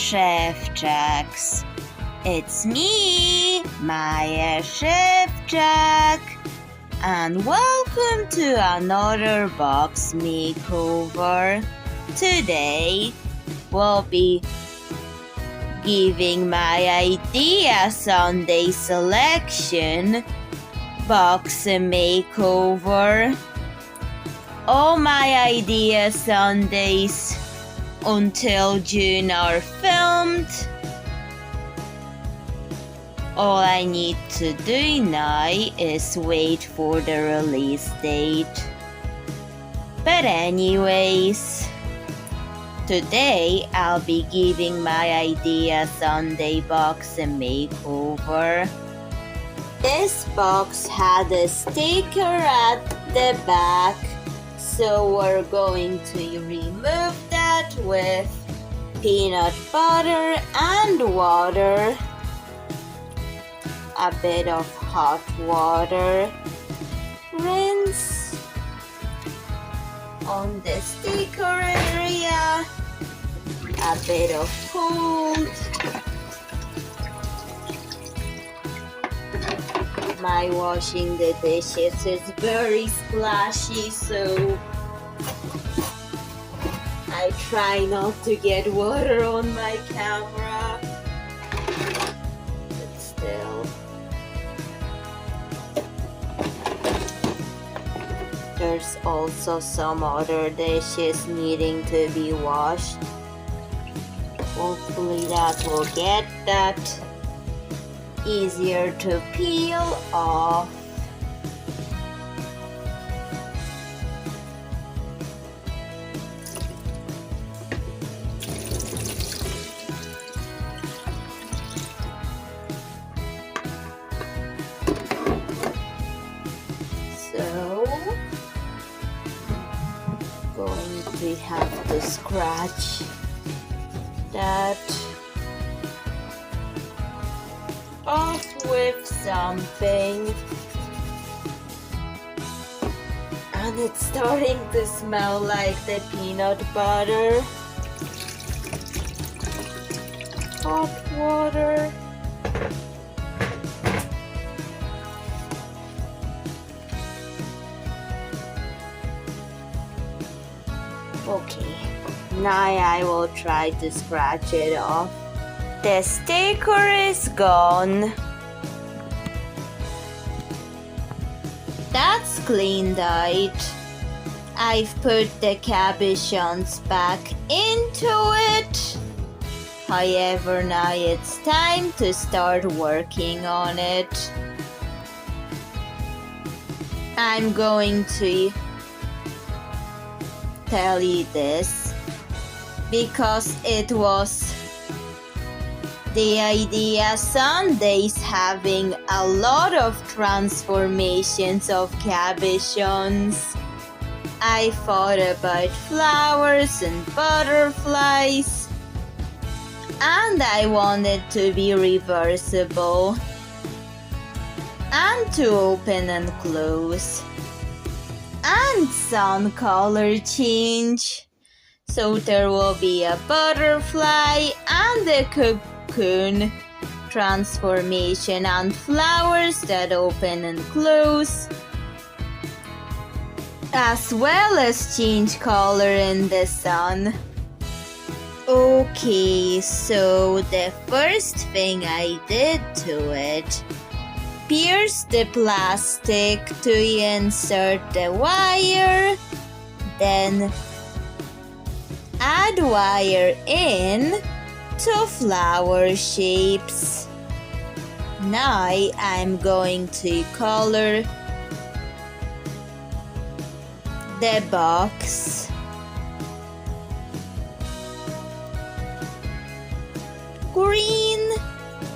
Szewczaks. It's me, Maja Szewczak, and welcome to another Box Makeover. Today, we'll be giving my idea Sunday selection Box Makeover. All my idea Sundays until June are filmed. All I need to do now is wait for the release date. But anyways, today I'll be giving my idea Sunday box a makeover. This box had a sticker at the back, so we're going to remove that with peanut butter and water. A bit of hot water. Rinse on the sticker area. A bit of cold. My washing the dishes is very splashy, so I try not to get water on my camera. But still. There's also some other dishes needing to be washed. Hopefully that will get that easier to peel off. So, going to have to scratch that off with something, and it's starting to smell like the peanut butter. Hot water. Okay, now I will try to scratch it off. The sticker is gone. That's cleaned out. I've put the cabochons back into it. However, now it's time to start working on it. I'm going to tell you this because it was the idea Sundays having a lot of transformations of cabochons. I thought about flowers and butterflies, and I wanted to be reversible and to open and close, and some color change. So there will be a butterfly and a cocoon transformation and flowers that open and close, as well as change color in the sun. Okay, so the first thing I did to it, pierce the plastic to insert the wire, then add wire in to flower shapes. Now I'm going to color the box. Green.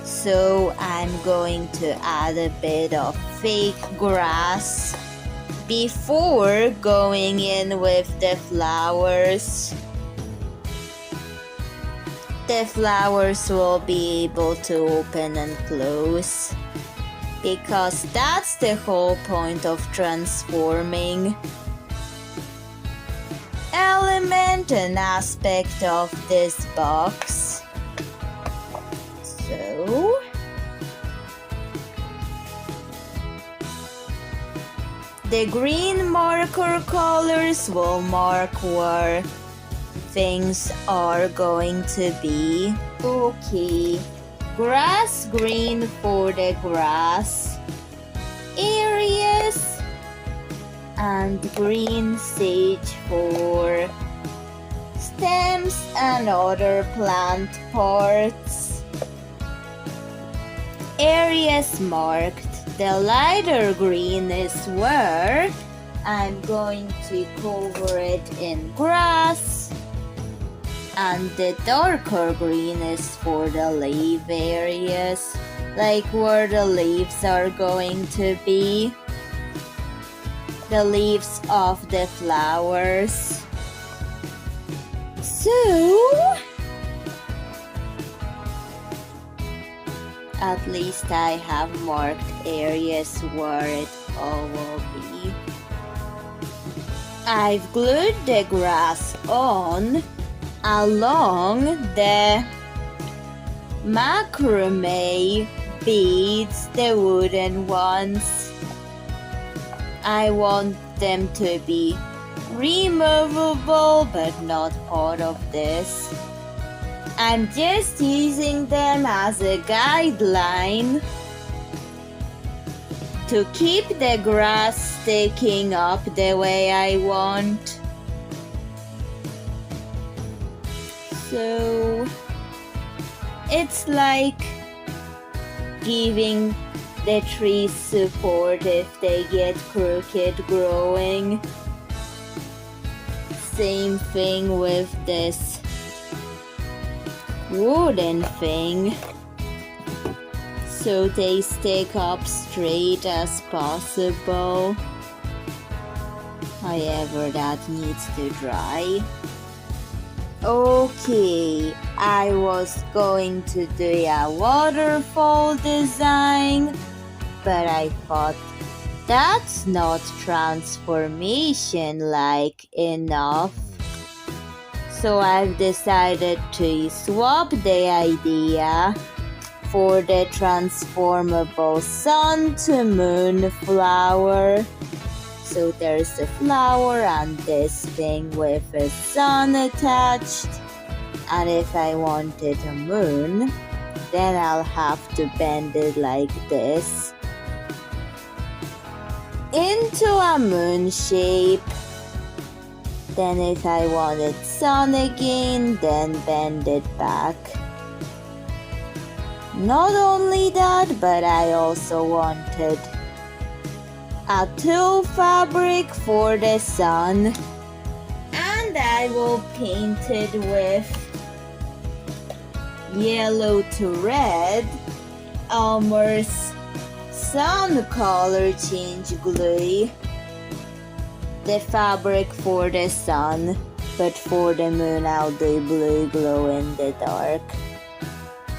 So I'm going to add a bit of fake grass before going in with the flowers. The flowers will be able to open and close because that's the whole point of transforming. Element and aspect of this box. the green marker colors will mark where things are going to be. Okay, grass green for the grass areas and green sage for stems and other plant parts. Areas marked. The lighter green is where I'm going to cover it in grass, and the darker green is for the leaf areas, like where the leaves are going to be, the leaves of the flowers. So at least I have marked areas where it all will be. I've glued the grass on along the macrame beads, the wooden ones. I want them to be removable but not part of this. I'm just using them as a guideline to keep the grass sticking up the way I want. So it's like giving the trees support if they get crooked growing. Same thing with this wooden thing, so they stick up straight as possible. However, that needs to dry. Okay, I was going to do a waterfall design, but I thought that's not transformation-like enough. So I've decided to swap the idea for the transformable sun to moon flower. So there's a flower and this thing with a sun attached. And if I wanted a moon, then I'll have to bend it like this into a moon shape. Then if I wanted sun again, then bend it back. Not only that, but I also wanted a tulle fabric for the sun, and I will paint it with yellow to red Elmer's sun color change glue. The fabric for the sun, but for the moon I'll do blue glow in the dark.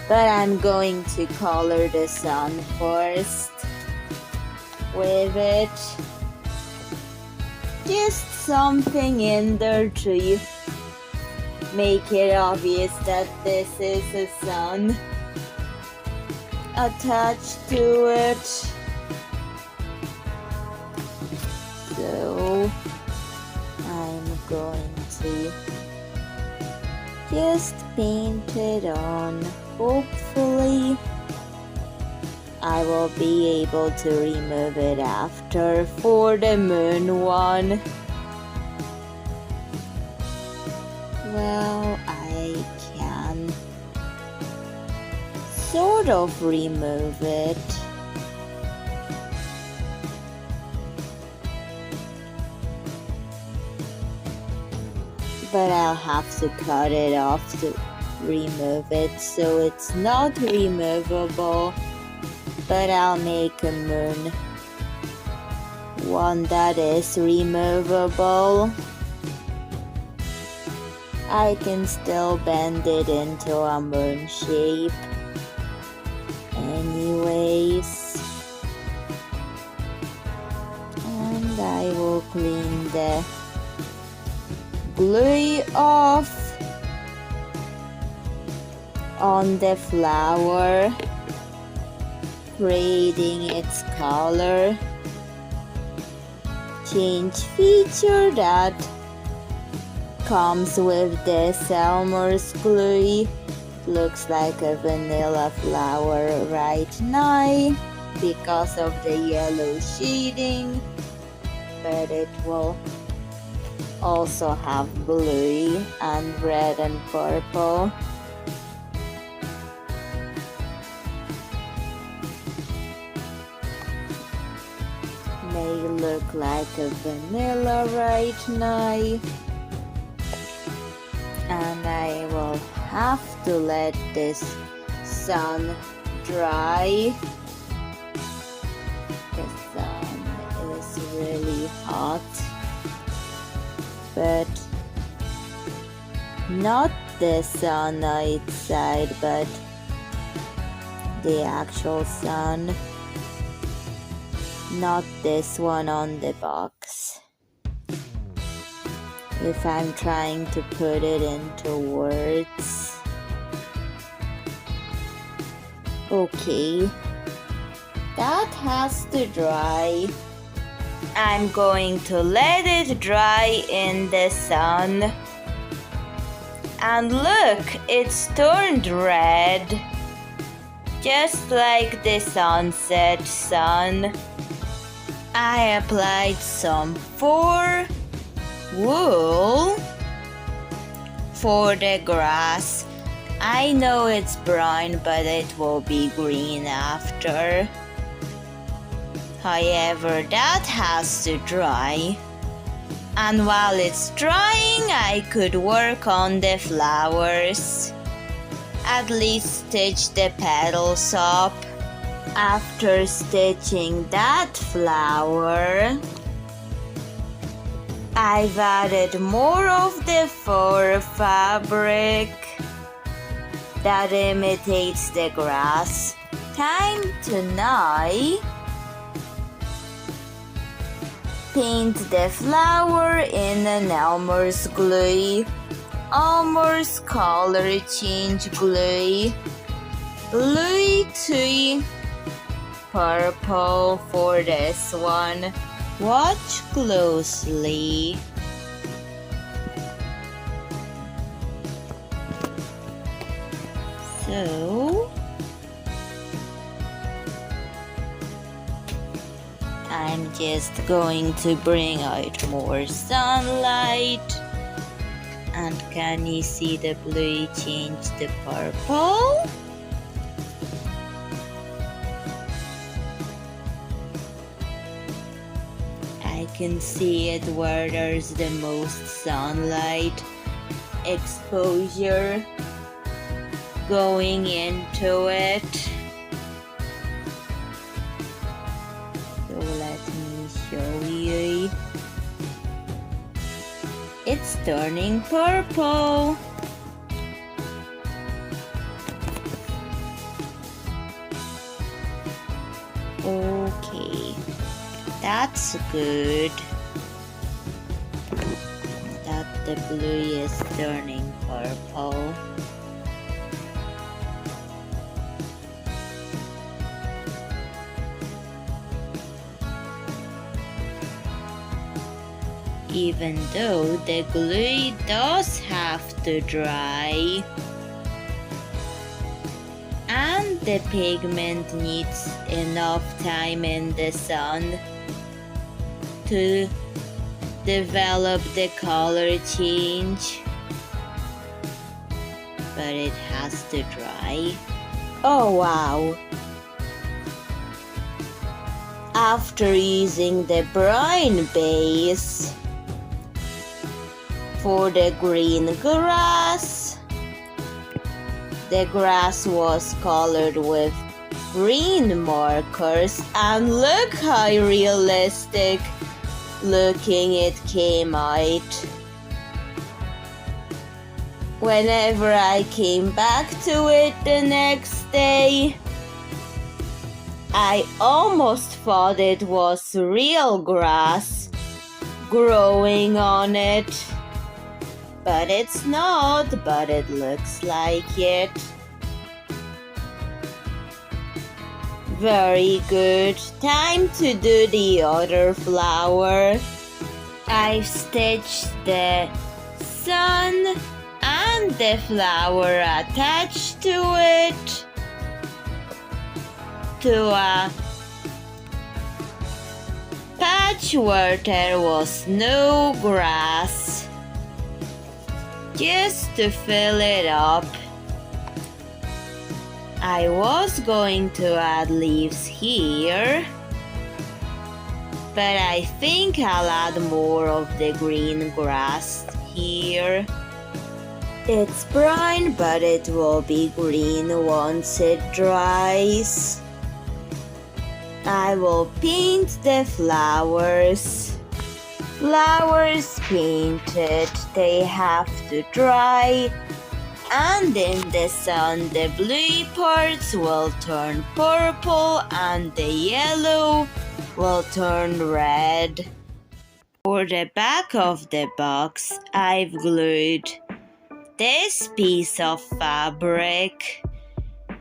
But I'm going to color the sun first with it. Just something in there to make it obvious that this is a sun attached to it. So I'm going to just paint it on. Hopefully I will be able to remove it after for the moon one. Well, I can sort of remove it. But I'll have to cut it off to remove it, so it's not removable. But I'll make a moon one that is removable. I can still bend it into a moon shape anyways. And I will clean the glue off on the flower, creating its color. change feature that comes with this Elmer's glue. Looks like a vanilla flower right now because of the yellow shading, but it will also have blue and red and purple. May look like a vanilla right now, and I will have to let this sun dry. The sun is really hot, but not the sun outside, but the actual sun, not this one on the box. If I'm trying to put it into words. Okay, that has to dry. I'm going to let it dry in the sun. And look, it's turned red, just like the sunset sun. I applied some wool for the grass. I know it's brown, but it will be green after. However, that has to dry. And while it's drying, I could work on the flowers. At least stitch the petals up. After stitching that flower, I've added more of the fur fabric that imitates the grass. Time to now paint the flower in an Elmer's glue. Elmer's color change glue. Blue to purple for this one. Watch closely. So I'm just going to bring out more sunlight. And can you see the blue change to purple? I can see it where there's the most sunlight exposure going into it. So let me show you. It's turning purple. Okay, that's good. That the blue is turning purple. Even though the glue does have to dry and the pigment needs enough time in the sun to develop the color change, but it has to dry. Oh wow! After using the brown base for the green grass, the grass was colored with green markers, and look how realistic looking it came out. Whenever I came back to it the next day, I almost thought it was real grass growing on it. But it's not, but it looks like it. Very good. Time to do the other flower. I've stitched the sun and the flower attached to it to a patch where there was no grass, just to fill it up. I was going to add leaves here, but I think I'll add more of the green grass here. It's brown, but it will be green once it dries. I will paint the flowers. Flowers painted, they have to dry, and in the sun the blue parts will turn purple and the yellow will turn red. For the back of the box, I've glued this piece of fabric.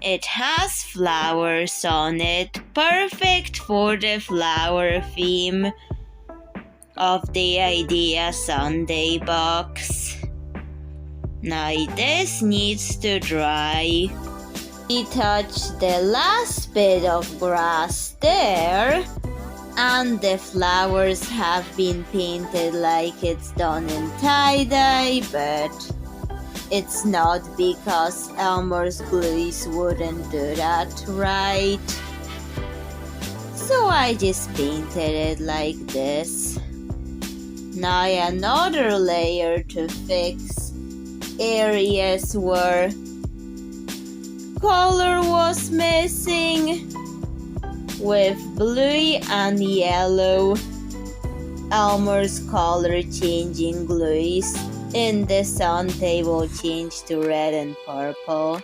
It has flowers on it, perfect for the flower theme of the Idea Sunday box. Now this needs to dry. We touched the last bit of grass there, and the flowers have been painted like it's done in tie-dye, but it's not because Elmer's glues wouldn't do that right. So I just painted it like this. Now another layer to fix areas where color was missing with blue and yellow. Elmer's color changing glues. In the sun they will change to red and purple,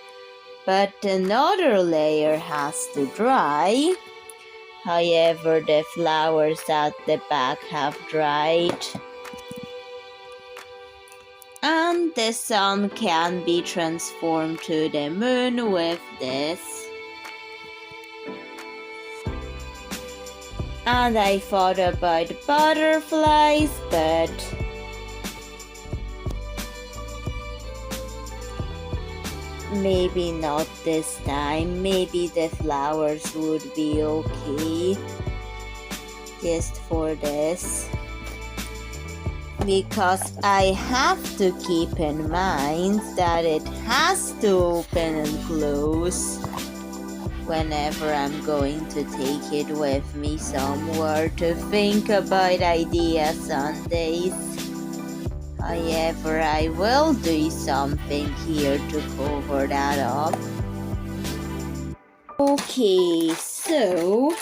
but another layer has to dry. However, the flowers at the back have dried, and the sun can be transformed to the moon with this. And I thought about butterflies, but maybe not this time. Maybe the flowers would be okay just for this, because I have to keep in mind that it has to open and close whenever I'm going to take it with me somewhere to think about Idea Sundays. However, I will do something here to cover that up. Okay, so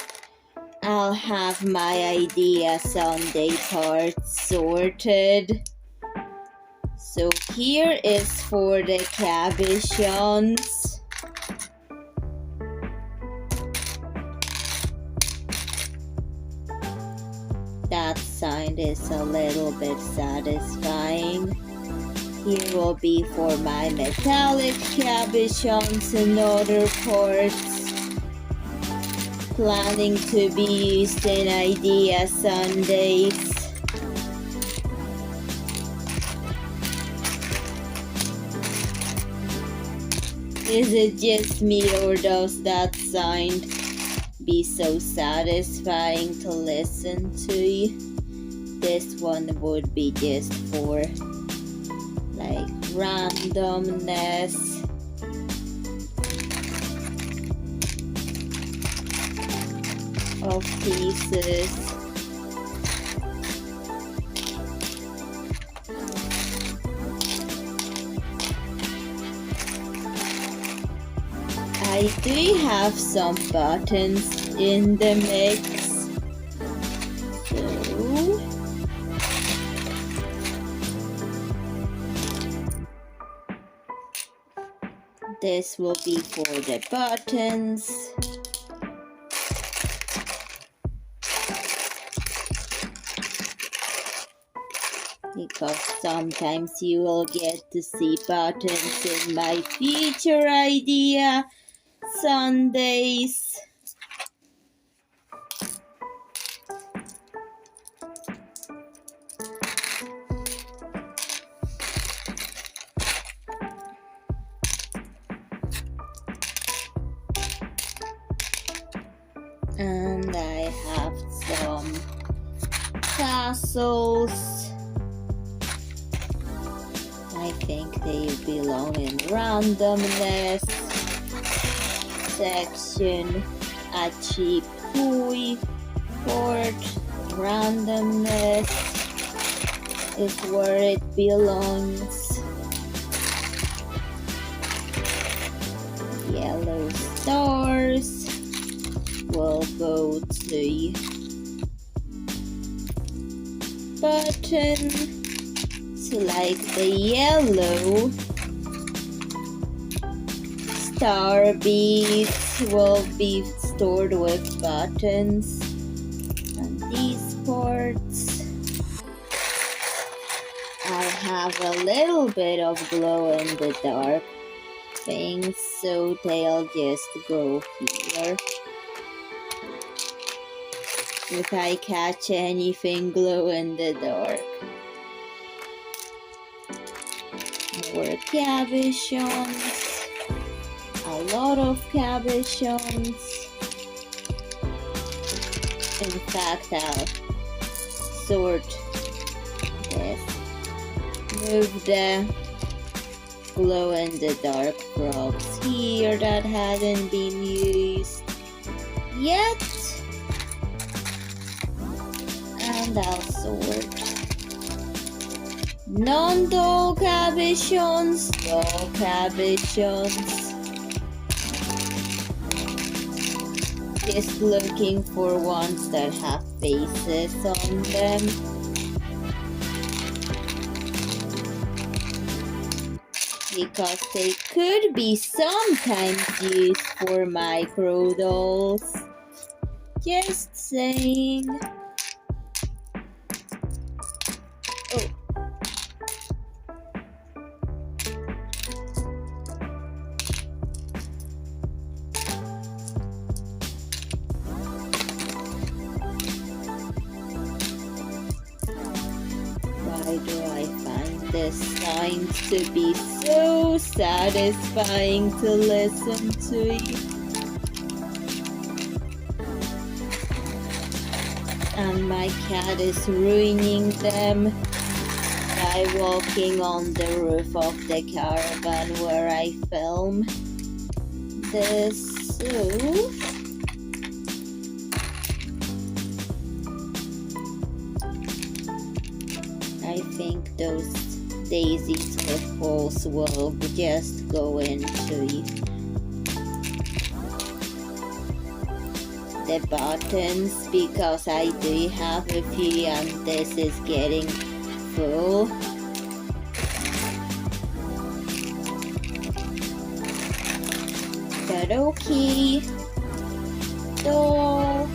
I'll have my Idea Sunday parts sorted. So here is for the cabochons. That sound is a little bit satisfying. Here will be for my metallic cabochons and other parts, planning to be used in Idea Sundays. Is it just me, or does that sound be so satisfying to listen to? This one would be just for like randomness. Of pieces. I do have some buttons in the mix, so this will be for the buttons. Because sometimes you will get to see buttons in my future Idea Sundays. some tassels. I think they belong in randomness section. A cheap toy port. Randomness is where it belongs. Yellow stars will go to button. So like the yellow star beads will be stored with buttons, and these parts I have a little bit of glow in the dark things, so they'll just go here. If I catch anything glow in the dark. More cabochons. A lot of cabochons. In fact, I'll sort this. Move the glow in the dark props here that hadn't been used yet. And I'll sort non-doll cabochons, doll cabochons. Just looking for ones that have faces on them. Because they could be sometimes used for micro dolls. Just saying. Oh. Why do I find this science to be so satisfying to listen to? And my cat is ruining them by walking on the roof of the caravan where I film this. So I think those daisies with holes will just go into the buttons, because I do have a few and this is getting full. But okay. So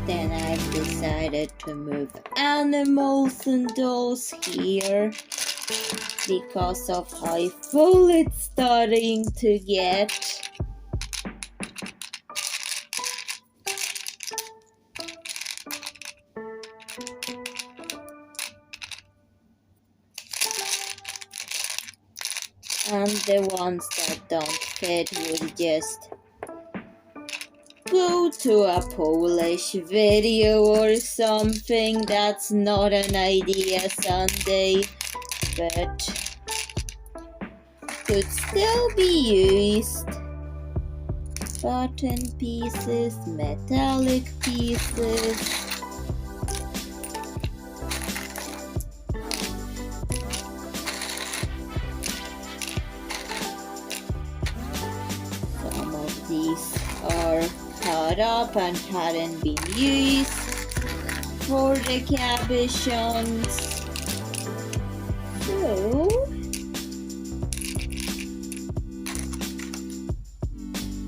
then I've decided to move animals and dolls here because of how full it's starting to get. And the ones that don't fit will just go to a Polish video or something. That's not an idea Sunday, but could still be used. Button pieces, metallic pieces. Some of these are cut up and hadn't been used for the cabochons. So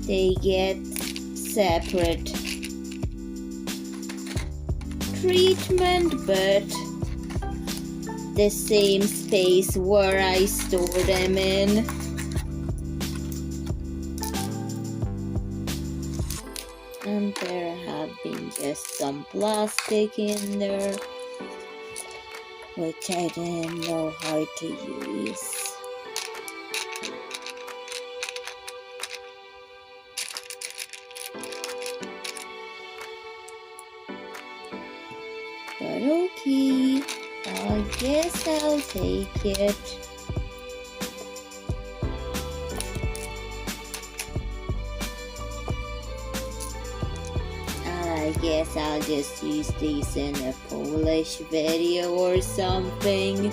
they get separate treatment, but the same space where I store them in. And there have been just some plastic in there, which I didn't know how to use. But okay, I guess I'll take it. I guess I'll just use these in a Polish video or something.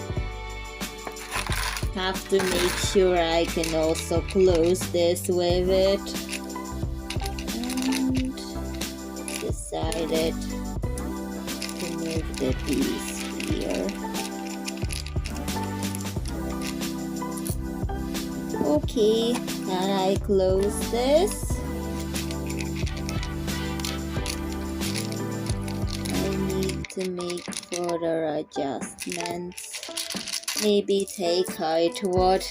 Have to make sure I can also close this with it. And decided to move the piece here. Okay, can I close this? To make further adjustments, maybe take out what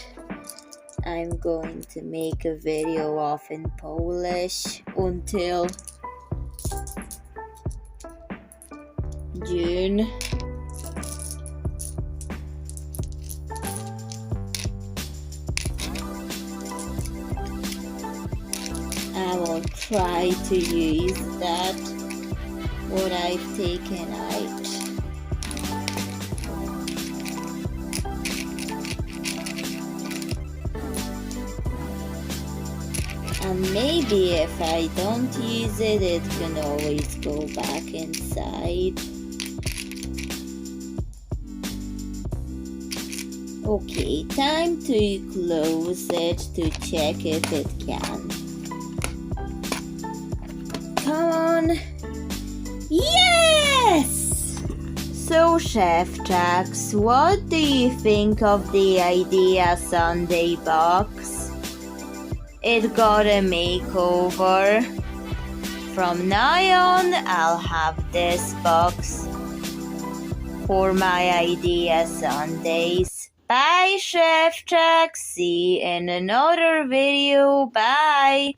I'm going to make a video of in Polish until June. I will try to use that what I've taken out. And maybe if I don't use it, it can always go back inside. Okay, time to close it to check if it can. Come on. Yes! So, Szewczaks, what do you think of the idea Sunday box? It got a makeover. From now on, I'll have this box for my idea Sundays. Bye, Szewczak. See you in another video. Bye.